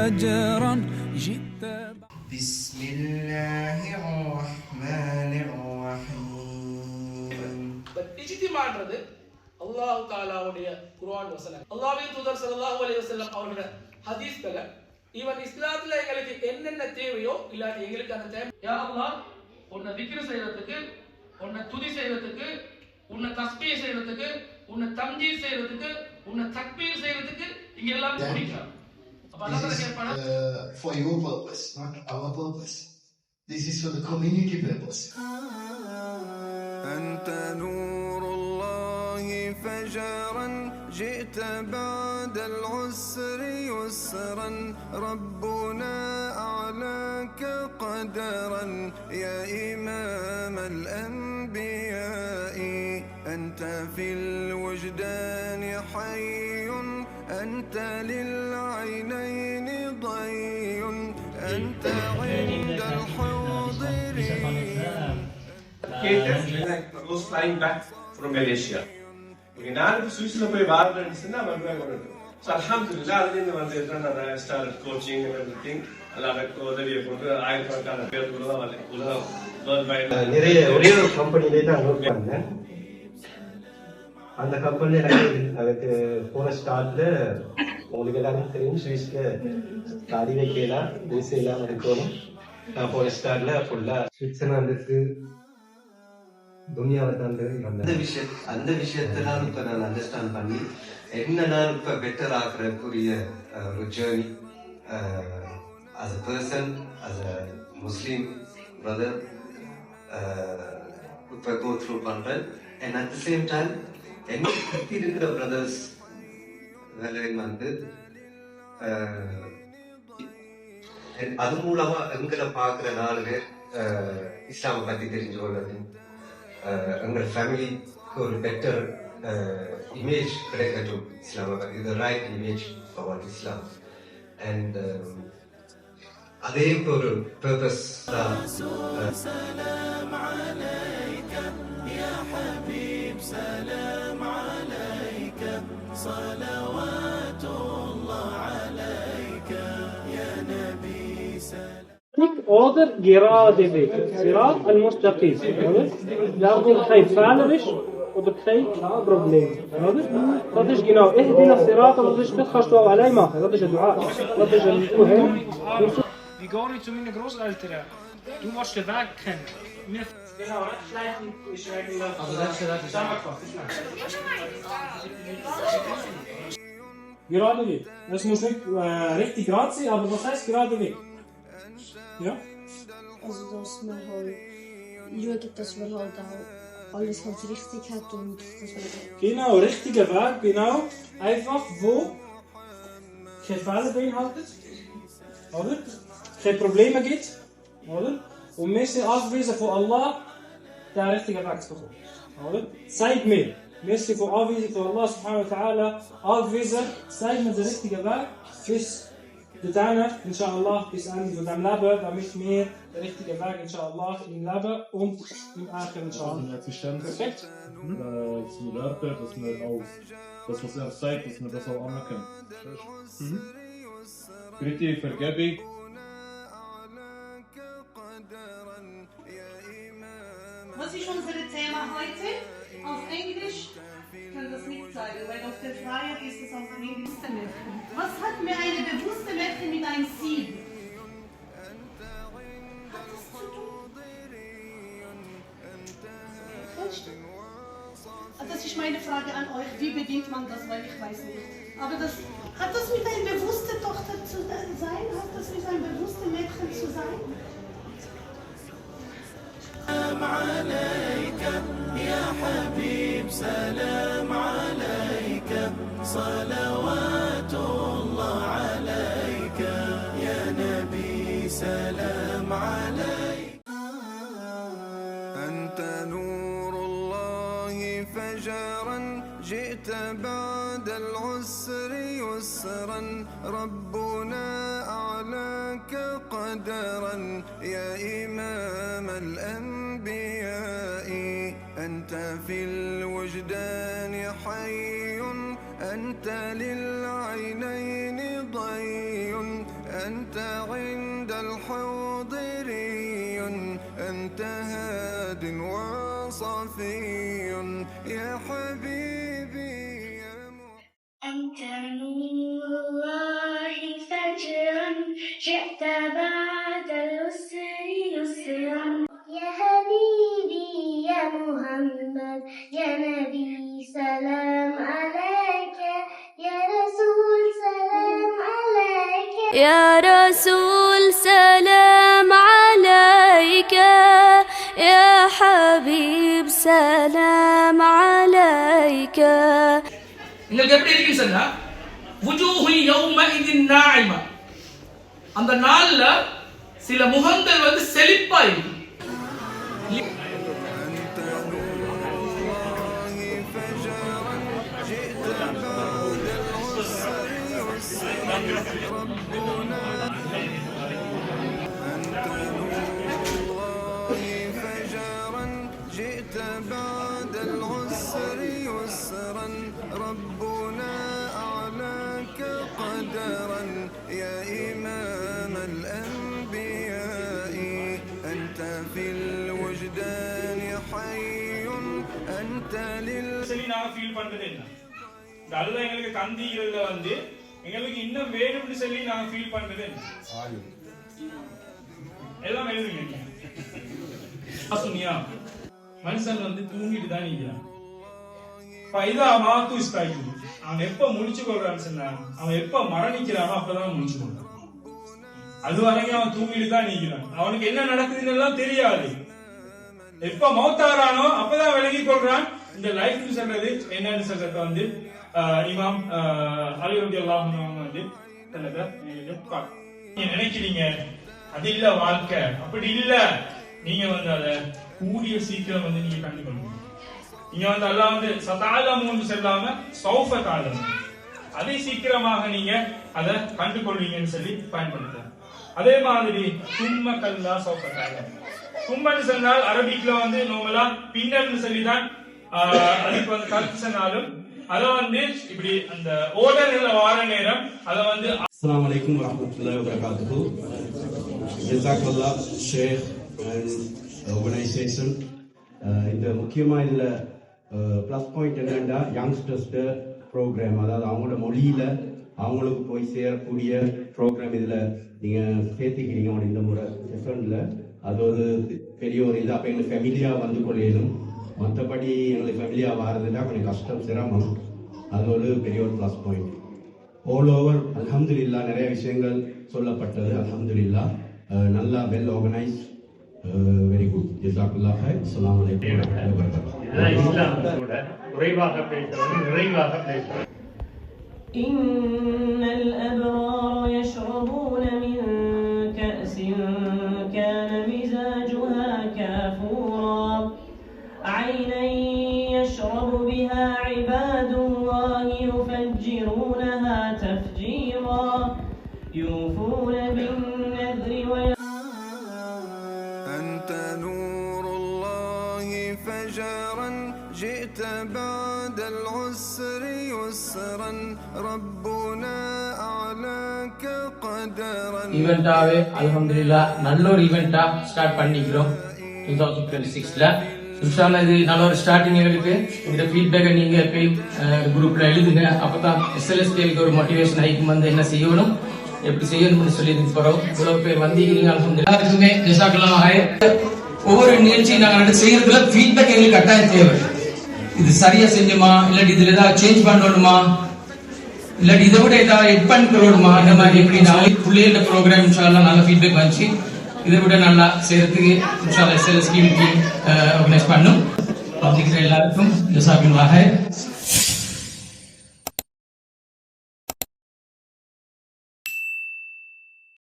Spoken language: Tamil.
فجرا جئت. بسم الله الرحمن الرحيم. இஜ்திமான்றது அல்லாஹ் தஆலாவுடைய குர்ஆன் வசனம், அல்லாஹ்வின் தூதர் ஸல்லல்லாஹு அலைஹி வஸல்லம் அவருடைய ஹதீஸ்களை ஈவன் இஸ்லாத்துல எங்களுக்கு என்னென்ன தேவையோ இல்லாட்டி எங்களுக்கு அந்த தேவை. யா அல்லாஹ், உன்னை திக்ர் செய்யறதுக்கு, உன்னை துதி செய்யறதுக்கு, உன்னை தஸ்பீஹ் செய்யறதுக்கு, உன்னை தம்ஜீத் செய்யறதுக்கு, உன்னை தக்பீர் செய்யறதுக்கு இங்க எல்லாம் முடிக்கிறாங்க. அப்ப அல்லாஹ் கேட்பானா, for your purpose, not our purpose. This is for the community purpose. أنت نور الله فجرا جئت بعد العسر يسرا ربنا أعلاك قدرا يا إمام الأنبياء أنت في الوجدان حي أنت للعينين ضي أنت عند الحاضرين. was flying back from Malaysia. நாளைக்கு சுவிஸ்ல போய் வாரணும்னு சொன்னா ஸோ அல்ஹம்துலில்லாஹ் அதுலேருந்து வந்து நான் ஸ்டார்ட் கோச்சிங் எவ்ரிதிங் எல்லாருக்கும் உதவியை போட்டு ஆயிரக்கணக்கான பேருக்கு தான் உலகம் நிறைய ஒரே ஒரு கம்பெனிலே தான் ஒர்க் பண்ணேன். அந்த கம்பெனில எனக்கு போன ஸ்டார்ட்ல உங்களுக்கு எல்லாரும் தெரியும், சுவிஸ்ல காடி வைக்கலாம், ஊசி எல்லாம் இருக்கணும். நான் போன ஸ்டார்ட்ல ஃபுல்லா சுவிட்சர்லாந்துக்கு துனியாவை தாண்டி அந்த விஷயத்தெல்லாம் இப்ப நான் அண்டர்ஸ்டாண்ட் பண்ணி என்ன நான் இப்ப பெட்டர் ஆக்குறதுக்குரிய ஒரு journey as a person, as a Muslim brother இப்ப go through பண்றேன். and at the same time என்ன சுத்தி இருக்கிற பிரதர்ஸ் வேலையும் வந்து அது மூலமா எங்களை பாக்குற 4 பேர் இஸ்லாமை பத்தி தெரிஞ்சு கொள்வது, எங்கள் ஃபேமிலிக்கு ஒரு பெட்டர் இமேஜ் கிடைக்கட்டும், இஸ்லாமை பத்தி இது right image about Islam. And அதே ஒரு பர்பஸ் தான். Oder gerade Weg. Sirat al-Mustaqim. Daardoor geen falerisch oder kein Problem. Dat is genau. Ihdina sirat al-Mustaqim kannst du auch allein machen. Dat is ein Dua. Dat is ein Dua. Wir gehen zu meinen Großeltern. Du musst den Weg kennen. Genau, Rechtsleitung ist eigentlich... Also Rechtsleitung ist zusammengefasst. Gerade Weg. Das muss nicht richtig gerade sein, aber was heißt gerade Weg? Ja? Also, dass man halt schaut, dass man halt auch alles halt richtig hat und dass man... Genau, richtiger Weg, genau. Einfach, wo keine Fehler beinhaltet, oder? Keine Probleme gibt, oder? Und wir sind angewiesen von Allah, den richtigen Weg zu bekommen, oder? Zeig mir. Wir sind von Anweisung von Allah subhanahu wa ta'ala angewiesen, zeig mir den richtigen Weg, bis dorthin, inshallah, bis Ende von dem Leben, damit wir den richtigen Weg, inshallah, im Leben und im Akhir, inshallah. Perfekt. Zu lernen, dass man auch das, was er sagt, dass man das auch anerkennt. Dritte Vergebung. Was ist unser Thema heute? Auf Englisch kann das nicht sagen, weil auf der Flyer ist es auf Englisch. Was hat mir eine bewusste Mädchen mit einem Ziel? Hat das zu tun? Das ist meine Frage an euch. Wie bedient man das? Weil ich weiß nicht. Aber hat das mit einer bewussten Tochter zu sein? Hat das mit einem bewussten Mädchen zu sein? سلام عليك يا حبيب سلام عليك صلوات الله عليك يا نبي سلام عليك أنت نور الله فجرا جئت بعد العسر يسرا ربنا أعلاك قدرا يا إمام الأنبياء أنت في الوجدان حي أنت للعينين ضي أنت عند الحوض ري أنت هاد وصفي يا حبيبي أنت نور الله فجرا جئت بعد العسر يسرا يا حبيبي يا محمد يا نبي سلام عليك يا رسول سلام عليك يا رسول سلام عليك يا حبيب سلام عليك. உங்களுக்கு எப்படி இருக்கு சொன்னா wujuhu yawma'idin na'ima, அந்த நாள்ல சில முகங்கள் வந்து செழிப்பா இருக்கு. جئت بعد العسر يسرا ربنا أعلاك قدرا يا إمام الأنبياء أنت في الوجدان حي أنت நாங்க ஃபீல் பண்றது என்ன? நல்ல எங்களுக்கு கந்திகள்ல வந்து எங்களுக்கு இன்னும் வேணும்னு சொல்லி நாங்க ஃபீல் பண்றது என்ன? எல்லாம் எழுதுங்க. அசுனியா மனுஷன் வந்து தூங்கிட்டு தான் நிக்கிறான். பைதா மாத்து ஸ்டாய்க்கு அவன் எப்ப முடிச்சு கொள்றான்னு சொன்னா அவன் எப்ப மரணிக்கிறானோ அப்பதான் முடிச்சு கொள்றான். அது வரைக்கும் அவன் தூங்கிட்டு தான் நிக்கிறான். அவனுக்கு என்ன நடக்குதுன்னு எல்லாம் தெரியாது. எப்ப மௌத்தாரானோ அப்பதான் விலகி கொள்றான். இந்த லைஃப் சொல்றது என்னன்னு சொல்றத வந்து இமாம் அலி ரலியல்லாஹு அன்ஹு வந்து நீங்க நினைக்கிறீங்க அது இல்ல வாழ்க்கை, அப்படி இல்ல. நீங்க வந்து அத கூடிய சீக்கிரம் வந்து நீங்க கண்டுக்கணும். நீங்க வந்து அல்லாஹ் வந்து சதாலமுன்னு சொல்லாம சௌஃப தாலம், அதை சீக்கிரமாக நீங்க அதை கண்டுகொள்வீங்கன்னு சொல்லி பயன்படுத்த. அதே மாதிரி சும்ம கல்லா சௌஃப தாலம். சும்மன்னு சொன்னால் அரபிக்ல வந்து நம்மளா பின்னர்னு சொல்லிதான் அதுக்கு வந்து கருத்து சொன்னாலும் அத வந்து இப்படி அந்த ஓடர்ல வார நேரம் அத வந்து அஸ்ஸலாமு அலைக்கும் வரஹ்மத்துல்லாஹி வபரகாத்துஹு. ஜஸாக்கல்லாஹ் ஷேக் அண்ட் ஆர்கனைசேஷன். இந்த முக்கியமா இதுல பிளஸ் பாயிண்ட் என்னன்னா யங்ஸ்டர்ஸ் ப்ரோக்ராம், அதாவது அவங்களோட மொழியில அவங்களுக்கு போய் சேரக்கூடிய ப்ரோக்ராம் இதுல நீங்க சேர்த்துக்கிறீங்க இந்த முறை செஷன்ல. அது ஒரு பெரிய ஒரு இது. அப்ப எங்களுக்கு ஃபேமிலியா வந்து கொள்ளையிலும், மற்றபடி எங்களுக்கு ஃபேமிலியா வாரதுன்னா கொஞ்சம் கஷ்டம், சிரமம். அது ஒரு பெரிய ஒரு பிளஸ் பாயிண்ட். ஆல் ஓவர் அல்ஹம்துலில்லாஹ் நிறைய விஷயங்கள் சொல்லப்பட்டது. அல்ஹம்துலில்லாஹ் நல்லா வெல் ஆர்கனைஸ், வெரி குட். ஜஸாக்கல்லாஹ் ஹைர். அஸ்ஸலாமு அலைக்கும் வரஹ்மத்துல்லாஹி வபரகாத்துஹு. குறைவாக பேசுறவங்க நிறைவாக பேசுறவங்க. إن الأبرار يشربون من كأس كان مزاجها كافورا عينا يشرب بها عباد الله يفجرونها تفجيرا يوفون بالنذر أنت نور الله فجرا جئت بعد العسر يسرا ربنا أعلاك قدرا. ஈவென்ட்டாவே அல்ஹம்துலில்லாஹ் நல்ல ஒரு ஈவென்ட்டா ஸ்டார்ட் பண்ணிக்கிறோம் 2026ல. இன்ஷாஅல்லாஹ் இது நல்ல ஒரு ஸ்டார்டிங். எங்களுக்கு இந்த ஃபீட்பேக்கை நீங்க போய் குரூப்ல எழுதுங்க. அப்பதான் எஸ்எல்எஸ்டிக்கு ஒரு மோட்டிவேஷன் ஆயிக்கும் வந்து என்ன செய்யணும் எப்படி செய்யணும்னு சொல்லி போறோம். இவ்வளவு பேர் வந்தீங்க அல்ஹம்துலில்லாஹ். எல்லாருக்குமே ஜஸாக்கல்லாஹ் ஹைர். ஒவ்வொரு நிகழ்ச்சியும் நாங்க செய்யறதுல ஃபீட்பேக் எங்களுக்கு கட்டாயம் தேவை. இது சரியா செஞ்சோமா, இல்லாட்டி இதுல ஏதாவது சேஞ்ச் பண்ணணுமா, இல்லாட்டி இதை விட ஏதாவது எட் பண்ணிக்கணுமா, அந்த மாதிரி எப்படி நான் பிள்ளைகள ப்ரோக்ராம் இன்ஷாஅல்லாஹ் நல்ல ஃபீட்பேக் வந்துச்சு. இதை விட நல்லா செய்யறதுக்கு இன்ஷாஅல்லாஹ் எஸ்எல்எஸ் டீம் ஆர்கனைஸ் பண்ணும். பப்ளிக் எல்லாருக்கும் ஜஸாக்கல்லாஹ் ஹைர்.